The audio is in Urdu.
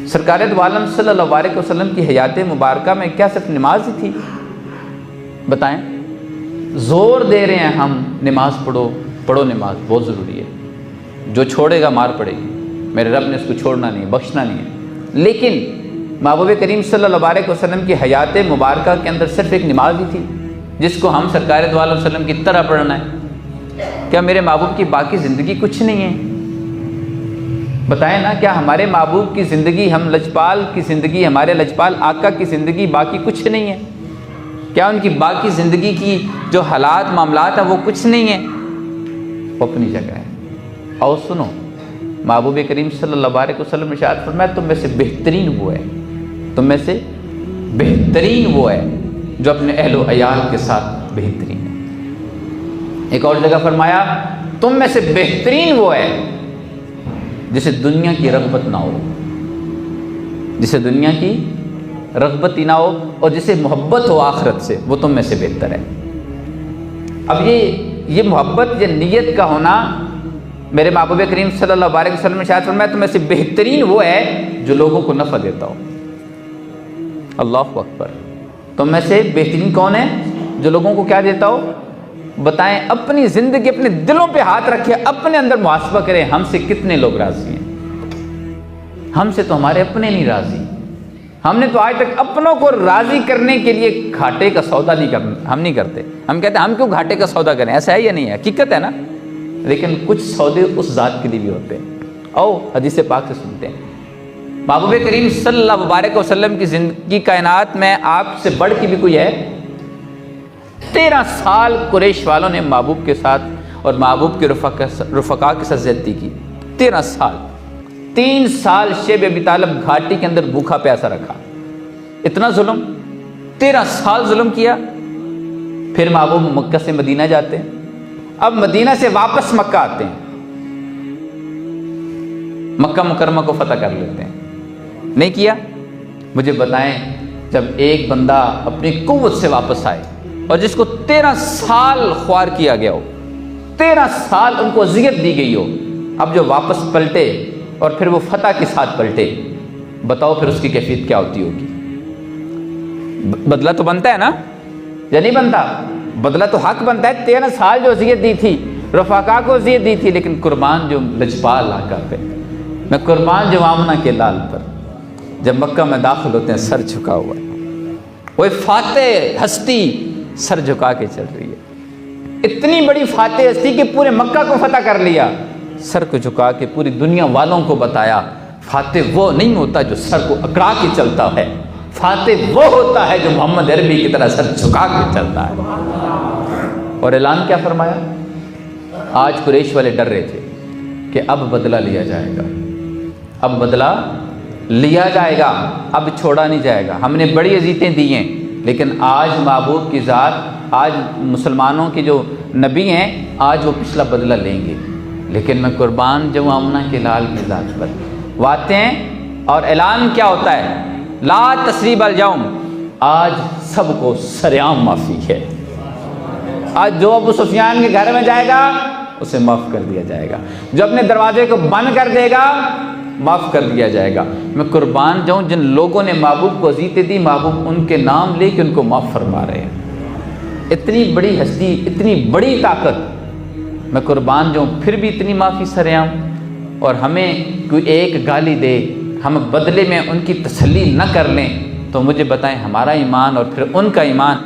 سرکار دو عالم صلی اللہ علیہ وسلم کی حیات مبارکہ میں کیا صرف نماز ہی تھی؟ بتائیں، زور دے رہے ہیں ہم نماز پڑھو پڑھو، نماز بہت ضروری ہے، جو چھوڑے گا مار پڑے گی، میرے رب نے اس کو چھوڑنا نہیں، بخشنا نہیں ہے۔ لیکن محبوب کریم صلی اللہ علیہ وسلم کی حیات مبارکہ کے اندر صرف ایک نماز ہی تھی جس کو ہم سرکار دو عالم وسلم کی طرح پڑھنا ہے۔ کیا میرے محبوب کی باقی زندگی کچھ نہیں ہے؟ بتائیں نا، کیا ہمارے محبوب کی زندگی، ہم لجپال کی زندگی، ہمارے لجپال آقا کی زندگی باقی کچھ نہیں ہے؟ کیا ان کی باقی زندگی کی جو حالات معاملات ہیں وہ کچھ نہیں ہیں؟ وہ اپنی جگہ ہے۔ اور سنو، محبوب کریم صلی اللہ علیہ وسلم ارشاد فرمایا تم میں سے بہترین وہ ہے، تم میں سے بہترین وہ ہے جو اپنے اہل و عیال کے ساتھ بہترین ہے۔ ایک اور جگہ فرمایا تم میں سے بہترین وہ ہے جسے دنیا کی رغبت نہ ہو، جسے دنیا کی رغبت ہی نہ ہو اور جسے محبت ہو آخرت سے، وہ تم میں سے بہتر ہے۔ اب یہ محبت، یہ نیت کا ہونا، میرے محبوب کریم صلی اللہ علیہ وسلم نے ارشاد فرمایا تم میں سے بہترین وہ ہے جو لوگوں کو نفع دیتا ہو۔ اللہ اکبر! تم میں سے بہترین کون ہے جو لوگوں کو کیا دیتا ہو؟ بتائیں، اپنی زندگی اپنے دلوں پہ ہاتھ رکھے، اپنے اندر محاسبہ کریں، ہم سے کتنے لوگ راضی ہیں؟ ہم سے تو ہمارے اپنے نہیں راضی۔ ہم نے تو آج تک اپنوں کو راضی کرنے کے لیے گھاٹے کا سودا نہیں کرنا، ہم نہیں کرتے۔ ہم کہتے ہیں ہم کیوں گھاٹے کا سودا کریں؟ ایسا ہے یا نہیں ہے؟ حقیقت ہے نا؟ لیکن کچھ سودے اس ذات کے لیے بھی ہوتے ہیں۔ آؤ حدیث پاک سے سنتے ہیں۔ محبوب کریم صلی اللہ علیہ وسلم کی زندگی کائنات میں آپ سے بڑھ کے بھی کوئی ہے؟ 13 سال قریش والوں نے محبوب کے ساتھ اور محبوب کے رفقا کے ساتھ زیادتی کی۔ 13 سال، 3 سال شیب ابی طالب گھاٹی کے اندر بھوکا پیاسا رکھا۔ اتنا ظلم، 13 سال ظلم کیا۔ پھر محبوب مکہ سے مدینہ جاتے ہیں، اب مدینہ سے واپس مکہ آتے ہیں، مکہ مکرمہ کو فتح کر لیتے ہیں۔ نہیں کیا؟ مجھے بتائیں، جب ایک بندہ اپنی قوت سے واپس آئے اور جس کو 13 سال خوار کیا گیا ہو، 13 سال ان کو اذیت دی گئی ہو، اب جو واپس پلٹے اور پھر وہ فتح کے ساتھ پلٹے، بتاؤ پھر اس کی کیفیت کیا ہوتی ہوگی؟ بدلہ تو بنتا ہے نا یا نہیں بنتا؟ بدلہ تو حق بنتا ہے۔ 13 سال جو اذیت دی تھی، رفقا کو اذیت دی تھی، لیکن قربان جو لجپال آقا پہ، میں قربان جو آمنہ کے لال پر، جب مکہ میں داخل ہوتے ہیں سر جھکا ہوا ہے، وہ فاتح ہستی سر جھکا کے چل رہی ہے۔ اتنی بڑی فاتح ہستی کہ پورے مکہ کو فتح کر لیا، سر کو جھکا کے پوری دنیا والوں کو بتایا فاتح وہ نہیں ہوتا جو سر کو اکڑا کے چلتا ہے، فاتح وہ ہوتا ہے جو محمد عربی کی طرح سر جھکا کے چلتا ہے۔ اور اعلان کیا فرمایا؟ آج قریش والے ڈر رہے تھے کہ اب بدلہ لیا جائے گا، اب بدلہ لیا جائے گا، اب چھوڑا نہیں جائے گا۔ ہم نے بڑی اذیتیں دی ہیں، لیکن آج محبوب کی ذات، آج مسلمانوں کے جو نبی ہیں، آج وہ پچھلا بدلہ لیں گے۔ لیکن میں قربان جو آمنہ کے لال کی ذات پر واتے ہیں۔ اور اعلان کیا ہوتا ہے؟ لا تثریب اليوم، آج سب کو سریعام معافی ہے۔ آج جو ابو سفیان کے گھر میں جائے گا اسے معاف کر دیا جائے گا، جو اپنے دروازے کو بند کر دے گا معاف کر دیا جائے گا۔ میں قربان جاؤں جن لوگوں نے محبوب کو اذیتیں دی، محبوب ان کے نام لے کے ان کو معاف فرما رہے ہیں۔ اتنی بڑی ہستی، اتنی بڑی طاقت، میں قربان جاؤں پھر بھی اتنی معافی سریعام۔ اور ہمیں کوئی ایک گالی دے، ہم بدلے میں ان کی تسلی نہ کر لیں، تو مجھے بتائیں ہمارا ایمان اور پھر ان کا ایمان